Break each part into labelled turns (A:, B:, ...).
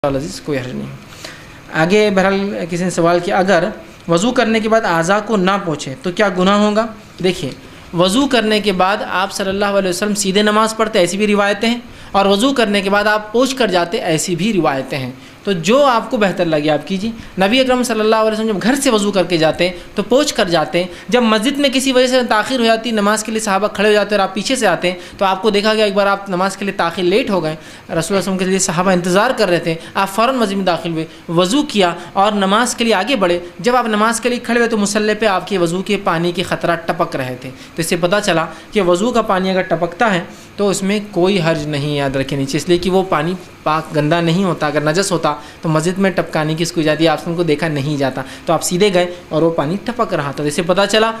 A: عزیز کوئی حرج نہیں. آگے بہرحال کسی نے سوال کیا اگر وضو کرنے کے بعد اعضاء کو نہ پوچھے تو کیا گناہ ہوگا؟ دیکھیے وضو کرنے کے بعد آپ صلی اللہ علیہ وسلم سیدھے نماز پڑھتے ایسی بھی روایتیں ہیں، اور وضو کرنے کے بعد آپ پوچھ کر جاتے ایسی بھی روایتیں ہیں. تو جو آپ کو بہتر لگے آپ کیجیے. نبی اکرم صلی اللہ علیہ وسلم جب گھر سے وضو کر کے جاتے ہیں تو پوچھ کر جاتے ہیں. جب مسجد میں کسی وجہ سے تاخیر ہو جاتی نماز کے لیے صحابہ کھڑے ہو جاتے ہیں اور آپ پیچھے سے آتے ہیں تو آپ کو دیکھا گیا ایک بار آپ نماز کے لیے تاخیر لیٹ ہو گئے، رسول اللہ صلی اللہ علیہ وسلم کے لیے صحابہ انتظار کر رہے تھے، آپ فوراً مسجد میں داخل ہوئے، وضو کیا اور نماز کے لیے آگے بڑھے. جب آپ نماز کے لیے کھڑے ہوئے تو مصلی پہ آپ کے وضو کے پانی کے خطرہ ٹپک رہے تھے. تو اس سے پتہ چلا کہ وضو کا پانی اگر ٹپکتا ہے تو اس میں کوئی حرج نہیں، یاد رکھے نیچے، اس لیے کہ وہ پانی پاک گندا نہیں ہوتا. اگر نجس ہوتا تو مسجد میں ٹپکانے کی اس کو اجازت آپ کو دیکھا نہیں جاتا. تو آپ سیدھے گئے اور وہ پانی ٹپک رہا تھا. جیسے پتہ چلا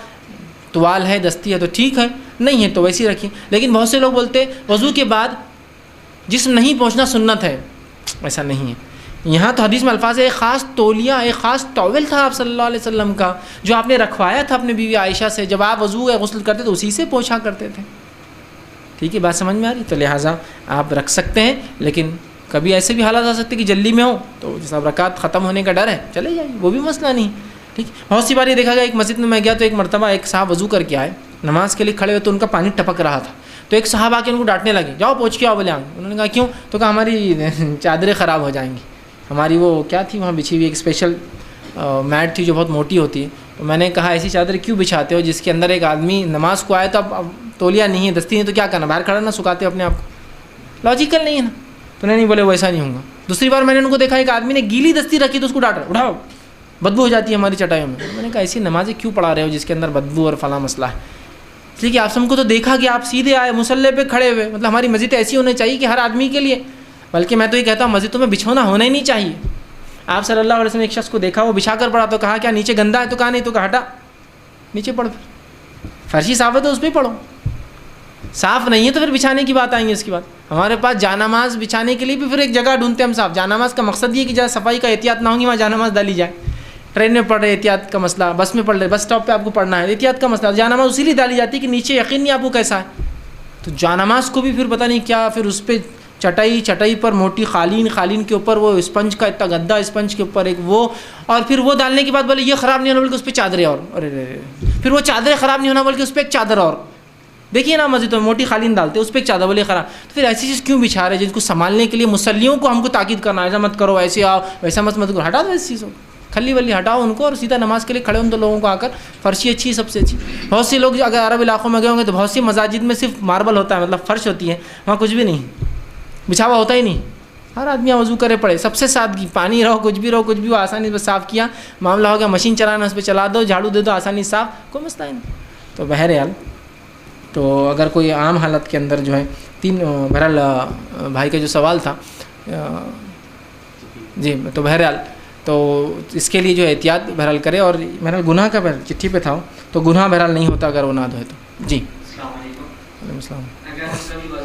A: توال ہے دستی ہے تو ٹھیک ہے، نہیں ہے تو ویسے ہی رکھیے. لیکن بہت سے لوگ بولتے وضو کے بعد جسم نہیں پہنچنا سنت ہے، ایسا نہیں ہے. یہاں تو حدیث میں الفاظ ہے ایک خاص تولیہ، ایک خاص ٹاول تھا آپ صلی اللہ علیہ وسلم کا جو آپ نے رکھوایا تھا اپنے بیوی عائشہ سے. جب آپ وضو یا غسل کرتے تو اسی سے پوچھا کرتے تھے. ٹھیک ہے، بات سمجھ میں آ رہی؟ تو لہٰذا آپ رکھ سکتے ہیں، لیکن کبھی ایسے بھی حالات آ سکتے کہ جلدی میں ہو تو جیسا رکعت ختم ہونے کا ڈر ہے چلے جائیے، وہ بھی مسئلہ نہیں. ٹھیک، بہت سی بار یہ دیکھا گیا ایک مسجد میں میں گیا تو ایک مرتبہ ایک صاحب وضو کر کے آئے، نماز کے لیے کھڑے ہوئے تو ان کا پانی ٹپک رہا تھا. تو ایک صاحب آ کے ان کو ڈانٹنے لگے، جاؤ پوچھ کے آؤ. بولے انہوں نے کہا کیوں؟ تو کہا ہماری چادریں خراب ہو جائیں گی. ہماری وہ کیا تھی وہاں بچھی ہوئی ایک اسپیشل میٹ تھی جو بہت موٹی ہوتی ہے. تو میں نے کہا ایسی چادر کیوں بچھاتے ہو جس کے اندر ایک آدمی نماز کو آئے تو اب تولیہ نہیں ہے، دستی نہیں تو کیا کرنا، باہر کھڑا نہ سکھاتے اپنے آپ کو، لاجیکل نہیں ہے نا. تو نہیں بولے وہ ایسا نہیں ہوگا. دوسری بار میں نے ان کو دیکھا ایک آدمی نے گیلی دستی رکھی تو اس کو ڈانٹ رہا، اٹھاؤ بدبو ہو جاتی ہے ہماری چٹائیوں میں. میں نے کہا ایسی نمازیں کیوں پڑھا رہے ہو جس کے اندر بدبو اور فلاں مسئلہ ہے. اس لیے کہ آپ سب کو تو دیکھا کہ آپ سیدھے آئے مصلی پہ کھڑے ہوئے. مطلب ہماری مسجد ایسی ہونی چاہیے کہ ہر آدمی کے لیے، بلکہ میں تو یہ کہتا ہوں مسجدوں میں بچھونا ہونا ہی نہیں چاہیے. آپ صلی اللہ علیہ وسلم ایک شخص کو دیکھا وہ بچھا کر پڑھا تو کہا کیا نیچے گندا ہے؟ تو کہا نہیں. تو کہا ہٹا نیچے پڑھ، فرشی صاف ہے تو اس پہ پڑھو، صاف نہیں ہے تو پھر بچھانے کی بات آئیں گی. اس کے بعد ہمارے پاس جانماز بچھانے کے لیے بھی پھر ایک جگہ ڈھونڈتے ہم صاف. جانماز کا مقصد یہ کہ جہاں صفائی کا احتیاط نہ ہوگی وہاں جانماز ڈالی جائے. ٹرین میں پڑھ رہے احتیاط کا مسئلہ، بس میں پڑھ رہے بس اسٹاپ پہ آپ کو پڑھنا ہے احتیاط کا مسئلہ. جانماز اسی لیے ڈالی جاتی ہے کہ نیچے یقین نہیں آپ کو کیسا ہے. تو جانماز کو بھی پھر پتہ نہیں کیا، پھر اس پہ چٹائی پر موٹی قالین کے اوپر وہ اسپنج کا اتنا گدا اسپنج کے اوپر ایک وہ، اور پھر وہ ڈالنے کے بعد بولے یہ خراب نہیں ہونا بلکہ اس پہ چادریں اور پھر وہ چادریں خراب نہیں ہونا بلکہ اس پہ ایک چادر اور. دیکھیے نا مسجد میں موٹی قالین ڈالتے اس پہ ایک چادر، بولے خراب. تو پھر ایسی چیز کیوں بچھا رہے جن کو سنبھالنے کے لیے مصلیوں کو ہم کو تاکید کرنا ایسا مت کرو، ایسے آؤ ویسا مت کرو. ہٹا دو ایسی چیزوں کو، کھلی ولی ہٹاؤ ان کو اور سیدھا نماز کے لیے کھڑے ہوں تو لوگوں کو آ کر فرشی اچھی سب سے اچھی. بہت سے لوگ اگر عرب علاقوں میں گئے ہوں گے تو بہت سی مساجد میں صرف ماربل ہوتا ہے، مطلب فرش ہوتی ہے، وہاں کچھ بھی نہیں، بچھاوا ہوتا ہی نہیں. ہر آدمی وضو کرے پڑے، سب سے سادگی، پانی رہو کچھ بھی رہو کچھ بھی ہو، آسانی سے صاف کیا معاملہ ہو گیا. مشین چلانا اس پہ چلا دو، جھاڑو دے دو، آسانی صاف، کوئی مسئلہ ہی نہیں. تو بہرحال تو اگر کوئی عام حالت کے اندر جو ہے بہرحال بھائی کا جو سوال تھا جی، تو بہرحال تو اس کے لیے جو احتیاط بہرحال کرے. اور بہرحال گناہ کا بہرحال چٹھی پہ تھا تو گناہ بہرحال نہیں ہوتا اگر وہ نہ دھوئے تو. جی السلام علیکم. وعلیکم السلام.